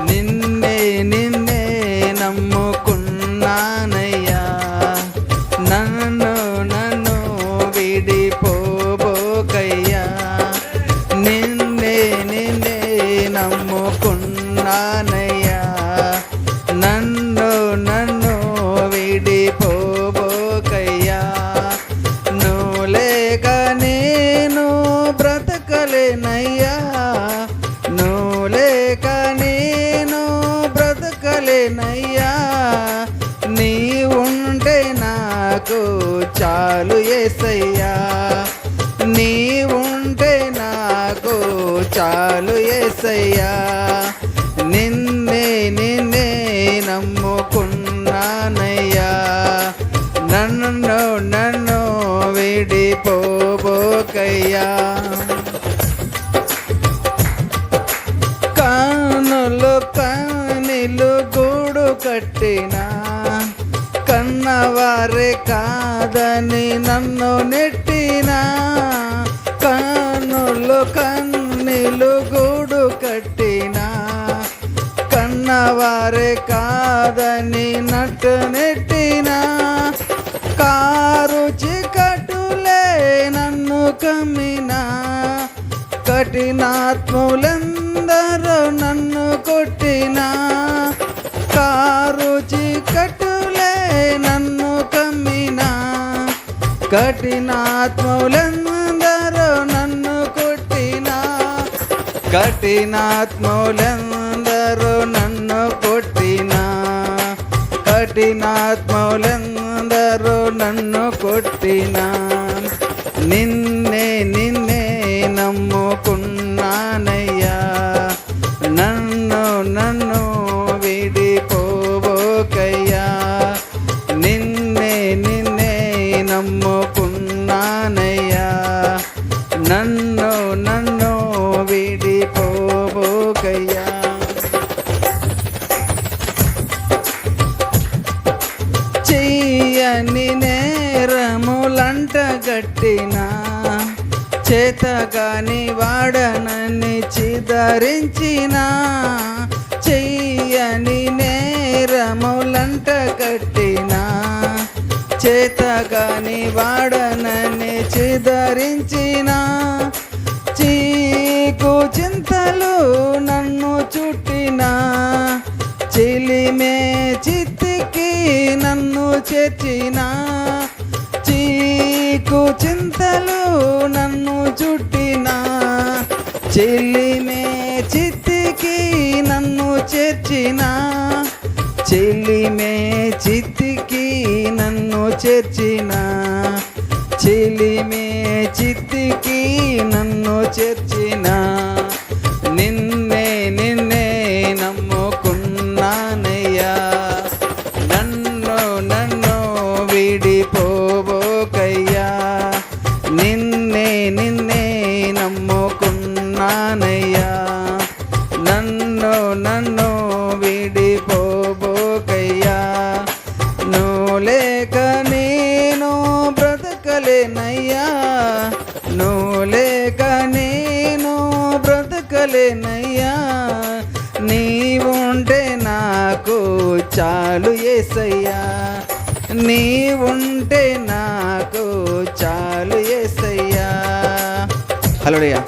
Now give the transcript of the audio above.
నిన్నే నిన్నే నమ్ముకున్నానయ్యా, నన్ను నన్ను విడిపోబోకయ్యా. నిన్నే నిన్నే నమ్ముకున్నానయ్యా, నన్ను నన్ను విడిపోబోకయ్యా. నువ్వు లేక నేను బ్రతకలేనయ్యా, నువ్వు లేక నేను బ్రతకలేనయ్యా. నీ ఉంటే నాకు చాలు యేసయ్యా, నీ ఉంటే నాకు చాలు యేసయ్యా. నిన్నే నిన్నే నమ్ముకున్నానయ్యా, నన్ను నన్ను విడిపోబోకయ్యా. కానులు కన్నీలు గూడు కట్టినా, కన్నవారే కాదని నన్ను నెట్టినా. కానులు కన్నీలు గూడు కట్టినా, కన్నవారే కాదని నట్టు నెట్టినా. కారు చీకటులే నన్ను కమ్మినా, కఠినాత్ములందరూ నన్ను కొట్టినా. కారు చీకటులే నన్ను కమ్మినా, కఠినాత్ములందరూ నన్ను కొట్టినా. కఠినాత్ములందరూ నన్ను కొట్టినా, కఠినాత్ములందరూ నన్ను కొట్టినా. నిన్నే నిన్నే నమ్ముకున్నానయ్యా, నన్ను నన్ను విడిపోబోకయ్యా. నిన్నే నిన్నే నమ్ముకున్నానయ్యా, నన్ను నన్ను విడిపోబోకయ్యా. చెయ్యని నేరములంట గట్టినా, చేతగాని వాడనని చిదరించినా. చెయ్యని నేరములంట కట్టినా, చేతగాని వాడనని చిదరించినా. చీకు చింతలు నన్ను చుట్టినా, చిలిమే చిత్తికి నన్ను చేర్చినా. చీకు చింతలు నన్ను చుట్టినా, చిలిమే చిత్తికి నన్ను చేర్చినా. చిలిమే చిత్తికి నన్ను చేర్చినా, చిలిమే చిత్తికి నన్ను చేర్చినా. నిన్నే నిన్నే నమ్ముకున్నానయ్యా, నన్ను నన్ను విడిపోబోకయ్యా. నిన్నే నిన్నే నమ్ముకున్నానయ్యా, నన్ను నన్ను విడిపోబోకయ్యా. నువ్వు లేక నేను బ్రతకలేనయ్యా, నువ్వు లేక నేను బ్రతకలేనయ్యా. నీవుంటే నాకు చాలు యేసయ్యా, నీవుంటే నాకు చాలు యేసయ్యా. హల్లెలూయా.